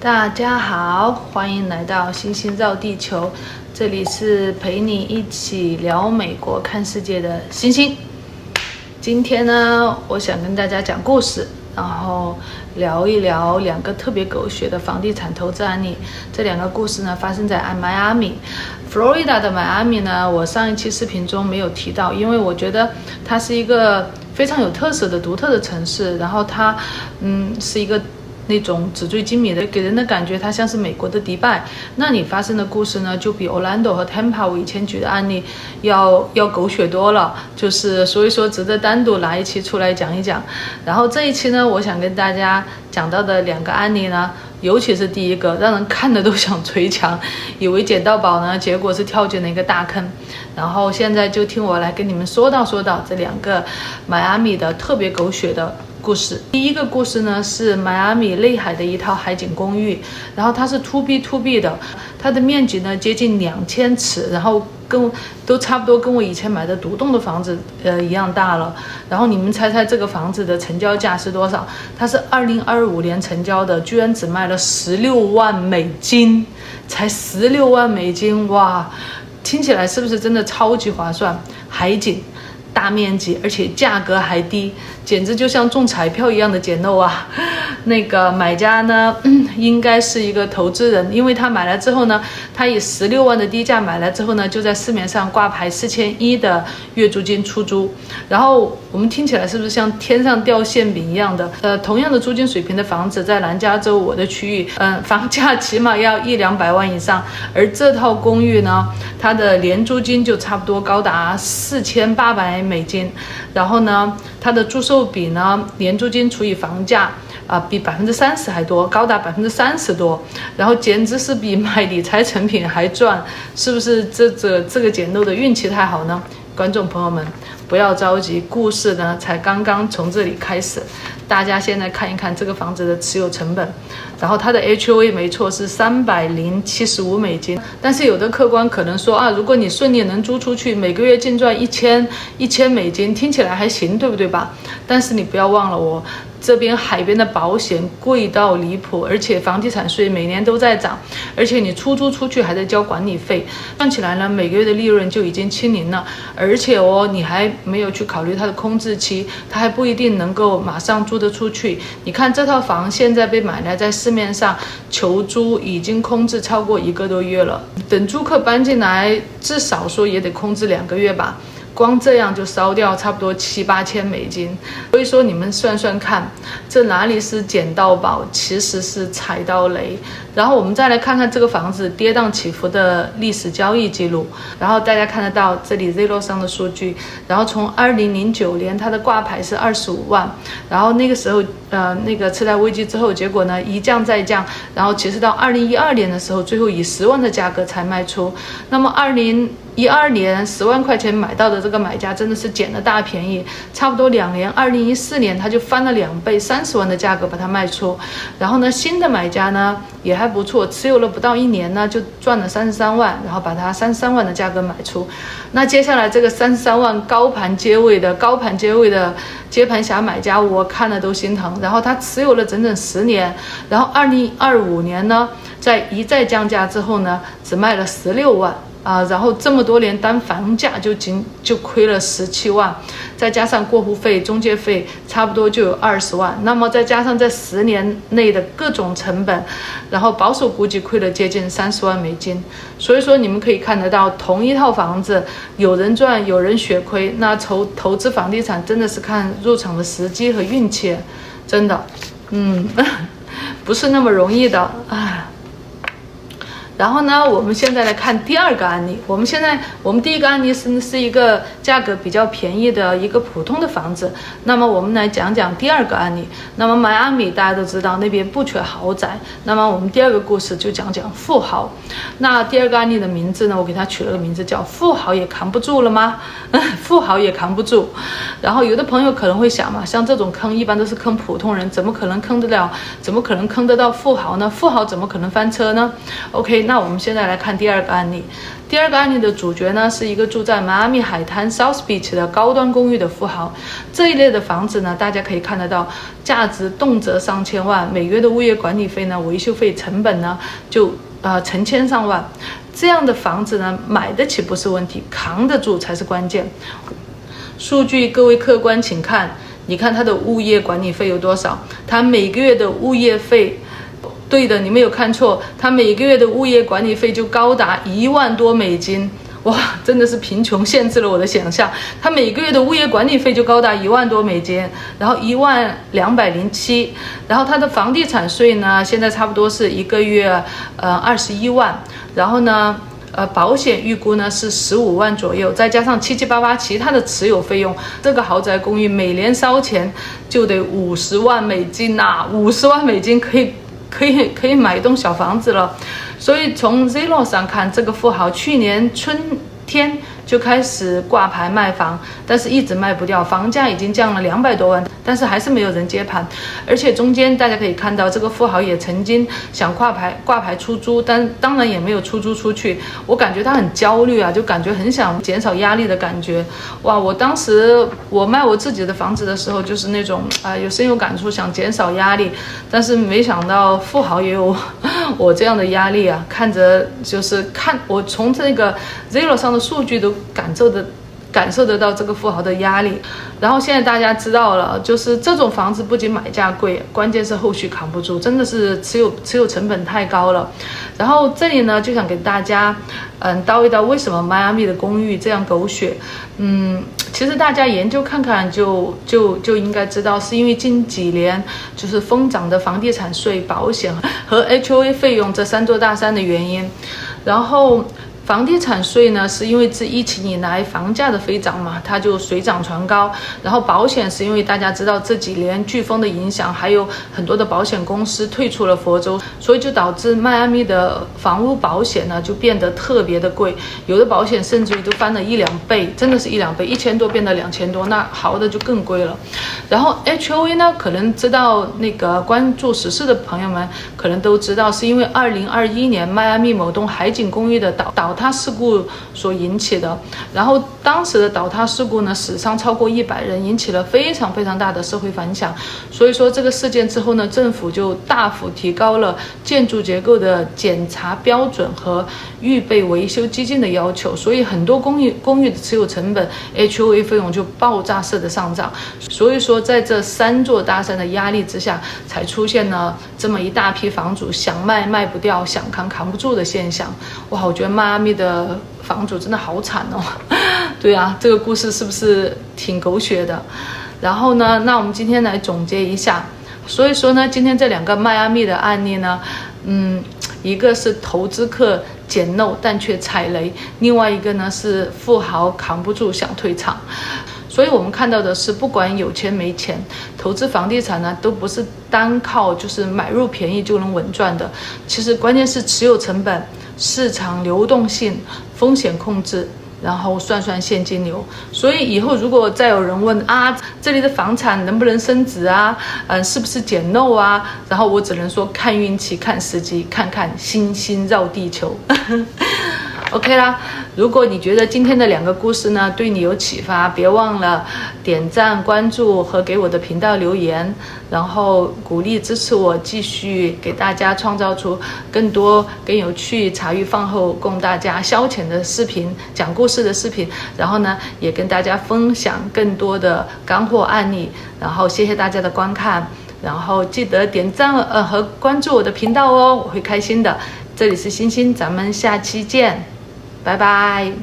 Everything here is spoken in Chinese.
大家好，欢迎来到星星绕地球，这里是陪你一起聊美国看世界的星星。今天呢，我想跟大家讲故事，然后聊一聊两个特别狗血的房地产投资案例。这两个故事呢，发生在迈阿密，佛罗里达的迈阿密呢，我上一期视频中没有提到，因为我觉得它是一个非常有特色的独特的城市，然后它是一个那种纸醉金迷的，给人的感觉它像是美国的迪拜。那里发生的故事呢，就比 Orlando 和 Tampa 我以前举的案例要狗血多了，就是所以说值得单独拿一期出来讲一讲。然后这一期呢，我想跟大家讲到的两个案例呢，尤其是第一个，让人看的都想捶墙，以为捡到宝呢，结果是跳进了一个大坑。然后现在就听我来跟你们说到这两个迈阿密的特别狗血的故事。第一个故事呢，是迈阿密内海的一套海景公寓，然后它是 to B 的，它的面积呢接近2000尺，然后都差不多跟我以前买的独栋的房子一样大了。然后你们猜猜这个房子的成交价是多少？它是2025年成交的，居然只卖了16万美金，才16万美金，哇！听起来是不是真的超级划算？海景大面积，而且价格还低，简直就像中彩票一样的捡漏啊！那个买家呢，应该是一个投资人，因为他买了之后呢，他以16万的低价买了之后呢，就在市面上挂牌4100的月租金出租。然后我们听起来是不是像天上掉馅饼一样的？同样的租金水平的房子，在南加州我的区域，房价起码要100-200万以上，而这套公寓呢，它的年租金就差不多高达4800美金，然后呢，它的租售比呢，年租金除以房价比30%还多，高达30%多，然后简直是比买理财产品还赚，是不是这个捡漏的运气太好呢？观众朋友们，不要着急，故事呢才刚刚从这里开始。大家现在看一看这个房子的持有成本，然后它的 HOA 没错是375美金，但是有的客观可能说如果你顺利能租出去，每个月净赚1000美金，听起来还行，对不对吧？但是你不要忘了我这边海边的保险贵到离谱，而且房地产税每年都在涨，而且你出租出去还在交管理费，算起来呢，每个月的利润就已经清零了，而且你还没有去考虑它的空置期，它还不一定能够马上租得出去。你看这套房现在被买来，在市面上求租已经空置超过1个多月了，等租客搬进来，至少说也得空置2个月吧。光这样就烧掉差不多7-8千美金，所以说你们算算看，这哪里是捡到宝，其实是踩到雷。然后我们再来看看这个房子跌宕起伏的历史交易记录，然后大家看得到这里 Zillow 上的数据，然后从2009年它的挂牌是25万，然后那个时候那个次贷危机之后，结果呢一降再降，然后其实到2012年的时候，最后以10万的价格才卖出。那么2012年10万块钱买到的这个买家真的是捡了大便宜，差不多2年，2014年他就翻了2倍，30万的价格把它卖出。然后呢，新的买家呢也还不错，持有了不到1年呢就赚了33万，然后把它33万的价格买出。那接下来这个33万高盘接位的接盘侠买家，我看了都心疼。然后他持有了整整10年，然后2025年呢，在一再降价之后呢，只卖了16万。然后这么多年单房价就亏了17万，再加上过户费、中介费，差不多就有20万。那么再加上这10年内的各种成本，然后保守估计亏了接近30万美金。所以说你们可以看得到，同一套房子，有人赚，有人血亏。那投资房地产真的是看入场的时机和运气，真的，不是那么容易的然后呢，我们现在来看第二个案例。我们第一个案例是一个价格比较便宜的一个普通的房子。那么我们来讲讲第二个案例。那么迈阿密大家都知道那边不缺豪宅，那么我们第二个故事就讲讲富豪。那第二个案例的名字呢，我给它取了个名字叫富豪也扛不住了吗？富豪也扛不住。然后有的朋友可能会想嘛，像这种坑一般都是坑普通人，怎么可能坑得到富豪呢？富豪怎么可能翻车呢？ OK，那我们现在来看第二个案例。第二个案例的主角呢，是一个住在迈阿密海滩 South Beach 的高端公寓的富豪。这一类的房子呢，大家可以看得到，价值动辄上千万，每月的物业管理费呢、维修费成本呢，就成千上万。这样的房子呢，买得起不是问题，扛得住才是关键。数据各位客观请看，你看它的物业管理费有多少？它每个月的物业费，对的，你没有看错，它每个月的物业管理费就高达1万多美金。哇，真的是贫穷限制了我的想象。它每个月的物业管理费就高达1万多美金，然后1万207，然后它的房地产税呢，现在差不多是一个月21万，然后呢保险预估呢是15万左右，再加上七七八八其他的持有费用，这个豪宅公寓每年烧钱就得50万美金呐，50万美金可以买一栋小房子了。所以从 Zillow 上看，这个富豪去年春天就开始挂牌卖房，但是一直卖不掉，房价已经降了200多万，但是还是没有人接盘。而且中间大家可以看到，这个富豪也曾经想挂牌出租，但当然也没有出租出去。我感觉他很焦虑啊，就感觉很想减少压力的感觉。哇，我当时我卖我自己的房子的时候，就是那种有深有感触，想减少压力，但是没想到富豪也有我这样的压力啊。看着就是看我从这个 Zillow 上的数据都感受得到这个富豪的压力。然后现在大家知道了，就是这种房子不仅买价贵，关键是后续扛不住，真的是持有成本太高了。然后这里呢，就想给大家叨一叨为什么迈阿密的公寓这样狗血。其实大家研究看看就应该知道，是因为近几年就是疯涨的房地产税、保险和 HOA 费用这3座大山的原因。然后房地产税呢，是因为自疫情以来房价的飞涨嘛，它就水涨船高。然后保险是因为大家知道这几年飓风的影响，还有很多的保险公司退出了佛州，所以就导致迈阿密的房屋保险呢就变得特别的贵，有的保险甚至于都翻了1-2倍，真的是1-2倍，1000多变得2000多，那好的就更贵了。然后 HOA 呢，可能知道那个关注时事的朋友们可能都知道，是因为2021年迈阿密某栋海景公寓的倒塌事故所引起的。然后当时的倒塌事故呢，死伤超过100人，引起了非常非常大的社会反响。所以说这个事件之后呢，政府就大幅提高了建筑结构的检查标准和预备维修基金的要求，所以很多公寓的持有成本 HOA 费用就爆炸式的上涨。所以说在这3座大山的压力之下，才出现了这么一大批房主想卖不掉，想扛不住的现象。哇，我觉得迈阿密的房主真的好惨哦。对啊，这个故事是不是挺狗血的？然后呢，那我们今天来总结一下。所以说呢，今天这2个迈阿密的案例呢，一个是投资客捡漏但却踩雷，另外一个呢是富豪扛不住想退场。所以我们看到的是，不管有钱没钱，投资房地产呢，都不是单靠就是买入便宜就能稳赚的。其实关键是持有成本、市场流动性、风险控制，然后算现金流。所以以后如果再有人问这里的房产能不能升值啊，是不是捡漏啊，然后我只能说看运气、看时机，看看星星绕地球。OK 啦，如果你觉得今天的2个故事呢对你有启发，别忘了点赞、关注和给我的频道留言，然后鼓励支持我继续给大家创造出更多更有趣、茶余饭后供大家消遣的视频、讲故事的视频，然后呢也跟大家分享更多的干货案例。然后谢谢大家的观看，然后记得点赞和关注我的频道哦，我会开心的。这里是星星，咱们下期见，拜拜。